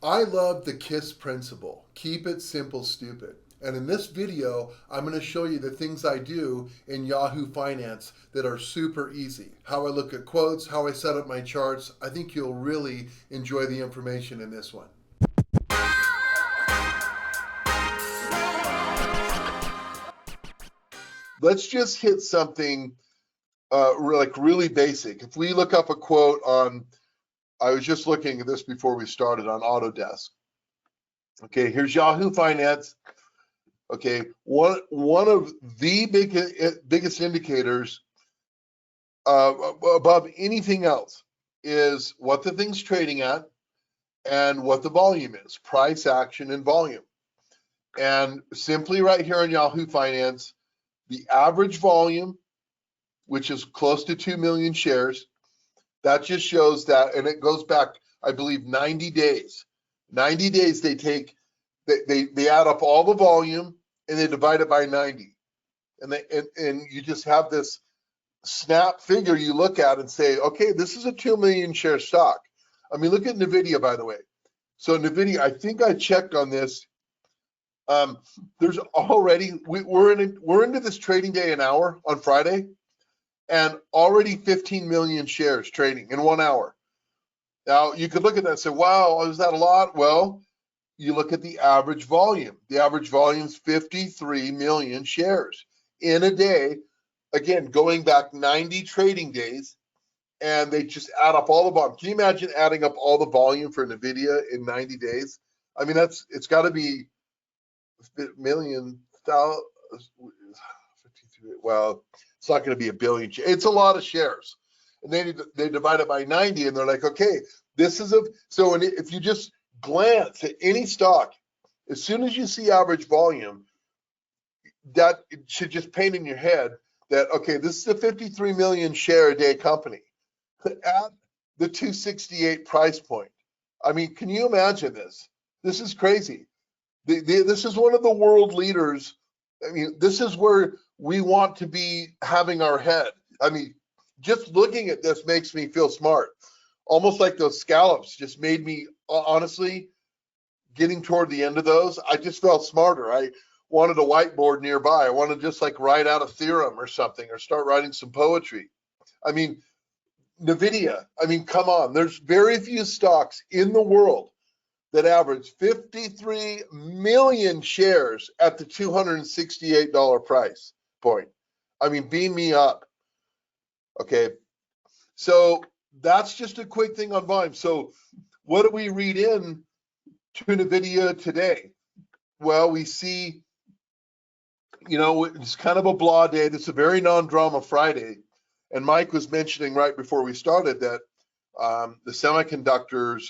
I love the KISS principle. Keep it simple, stupid. And in this video, I'm going to show you the things I do in Yahoo Finance that are super easy. How I look at quotes, how I set up my charts. I think you'll really enjoy the information in this one. Let's just hit something really basic. If we look up a quote on, I was just looking at this before we started on Autodesk. Okay, here's Yahoo Finance. Okay, one of the biggest indicators above anything else is what the thing's trading at and what the volume is, price, action, and volume. And simply right here on Yahoo Finance, the average volume, which is close to 2 million shares, that just shows that, and it goes back, I believe, 90 days. 90 days they add up all the volume and they divide it by 90. And you just have this snap figure you look at and say, okay, this is a 2 million share stock. I mean, look at NVIDIA, by the way. So NVIDIA, I think I checked on this. There's already, we're into this trading day an hour on Friday, and already 15 million shares trading in 1 hour. Now, you could look at that and say, wow, is that a lot? Well, you look at the average volume. The average volume is 53 million shares in a day. Again, going back 90 trading days, and they just add up all the volume. Can you imagine adding up all the volume for NVIDIA in 90 days? I mean, it's got to be million, thousand, well, it's not going to be a billion. It's a lot of shares. And they divide it by 90, and they're like, okay, this is so if you just glance at any stock, as soon as you see average volume, that it should just paint in your head that, okay, this is a 53 million share a day company at the 268 price point. I mean, can you imagine this? This is crazy. This is one of the world leaders. I mean, this is where we want to be having our head. I mean, just looking at this makes me feel smart. Almost like those scallops just made me, honestly, getting toward the end of those, I just felt smarter. I wanted a whiteboard nearby. I wanted to just like write out a theorem or something, or start writing some poetry. I mean, NVIDIA, I mean, come on. There's very few stocks in the world that average 53 million shares at the $268 price point. I mean, beam me up. Okay, so that's just a quick thing on volume. So what do we read in to NVIDIA today? Well, we see, it's kind of a blah day. This is a very non-drama Friday. And Mike was mentioning right before we started that the semiconductors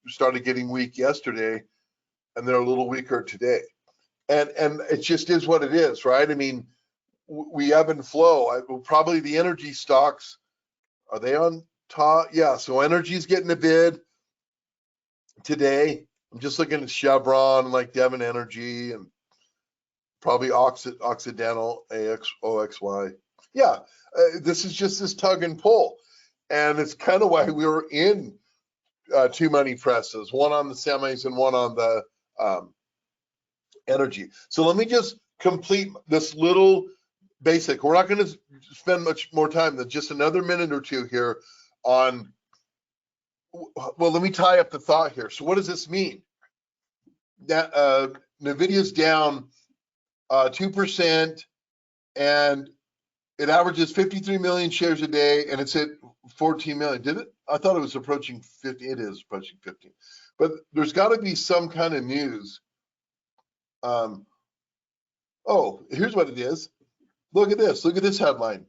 started getting weak yesterday, and they're a little weaker today. And it just is what it is, right? I mean, we ebb and flow. Probably the energy stocks, are they on top? Yeah, so energy's getting a bid today. I'm just looking at Chevron, like Devon Energy, and probably Occidental, OXY. Yeah, this is just this tug and pull. And it's kind of why we were in two money presses, one on the semis and one on the energy. So let me just complete this little basic. We're not going to spend much more time than just another minute or two here on, well, let me tie up the thought here. So what does this mean? That NVIDIA's down 2%, and it averages 53 million shares a day, and it's at 14 million. Did it? I thought it was approaching 50. It is approaching 15. But there's got to be some kind of news. Oh, here's what it is. Look at this. Look at this headline.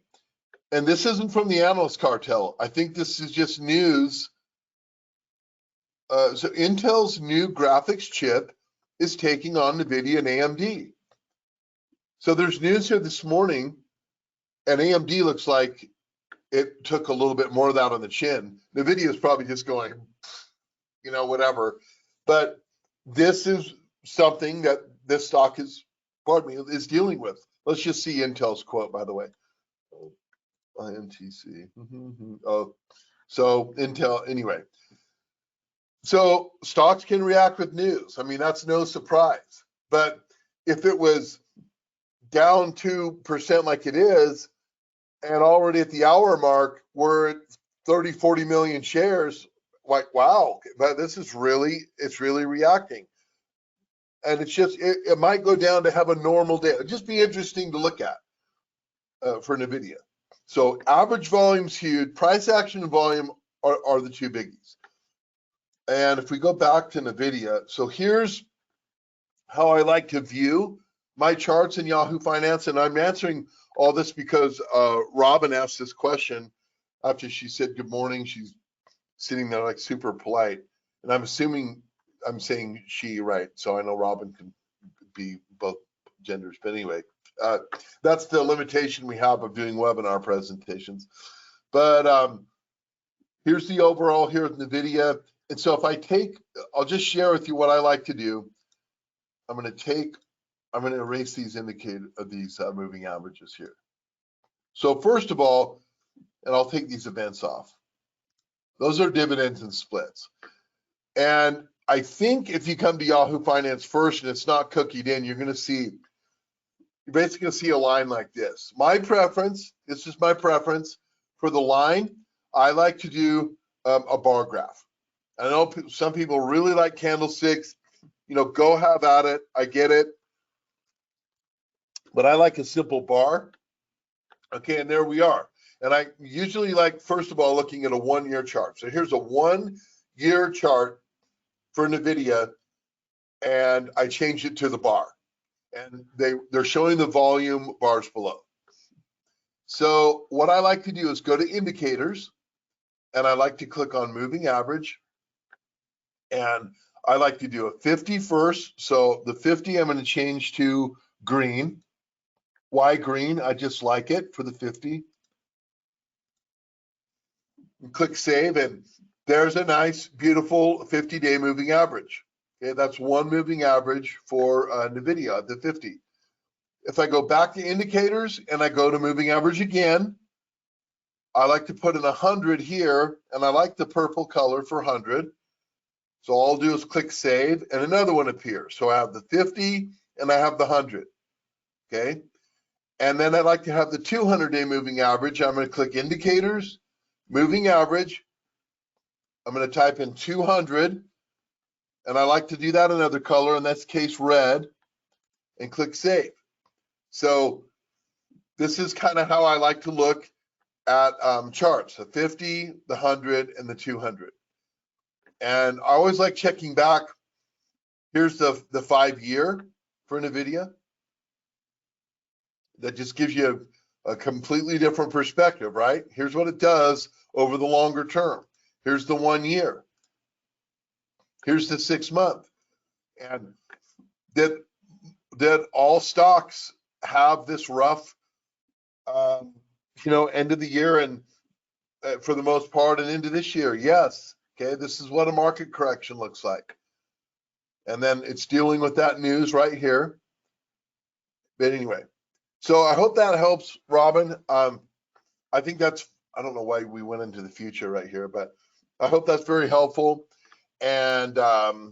And this isn't from the analyst cartel. I think this is just news. So Intel's new graphics chip is taking on NVIDIA and AMD. So there's news here this morning, and AMD looks like it took a little bit more of that on the chin. NVIDIA is probably just going, whatever. But this is something that this stock is dealing with. Let's just see Intel's quote, by the way. INTC. Oh, so Intel, anyway. So stocks can react with news. I mean, that's no surprise. But if it was down 2% like it is, and already at the hour mark, we're at 30, 40 million shares, like, wow, but this is really, it's really reacting. And it's just, it might go down to have a normal day. It'd just be interesting to look at for NVIDIA. So average volume's huge. Price action and volume are the two biggies. And if we go back to NVIDIA, so here's how I like to view my charts in Yahoo Finance. And I'm answering all this because Robin asked this question after she said good morning. She's sitting there like super polite. And I'm assuming I'm saying she, right? So I know Robin can be both genders. But anyway, that's the limitation we have of doing webinar presentations. But here's the overall here with NVIDIA. And so if I take, I'll just share with you what I like to do. I'm going to erase these moving averages here. So first of all, and I'll take these events off. Those are dividends and splits. And I think if you come to Yahoo Finance first and it's not cookied in, you're basically going to see a line like this. My preference, this is my preference for the line. I like to do a bar graph. I know some people really like candlesticks. You know, go have at it. I get it. But I like a simple bar. Okay, and there we are. And I usually like, first of all, looking at a 1-year chart. So here's a 1-year chart for NVIDIA, and I changed it to the bar. And they're showing the volume bars below. So what I like to do is go to indicators, and I like to click on moving average. And I like to do a 50 first. So the 50 I'm going to change to green. Why green? I just like it for the 50. And click save, and there's a nice, beautiful 50-day moving average. Okay, that's one moving average for NVIDIA, the 50. If I go back to indicators and I go to moving average again, I like to put in 100 here, and I like the purple color for 100. So all I'll do is click save, and another one appears. So I have the 50 and I have the 100. Okay. And then I'd like to have the 200-day moving average. I'm going to click indicators, moving average. I'm going to type in 200, and I like to do that another color, and that's case red, and click save. So this is kind of how I like to look at charts, the 50, the 100, and the 200. And I always like checking back. Here's the 5-year for NVIDIA. That just gives you a completely different perspective, right? Here's what it does over the longer term. Here's the 1 year. Here's the 6 month. And did all stocks have this rough, end of the year and for the most part and into this year? Yes. Okay, this is what a market correction looks like. And then it's dealing with that news right here. But anyway, so I hope that helps, Robin. I think I don't know why we went into the future right here, but I hope that's very helpful. And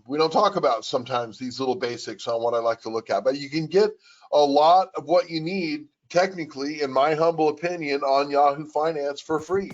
we don't talk about sometimes these little basics on what I like to look at, but you can get a lot of what you need technically, in my humble opinion, on Yahoo Finance for free.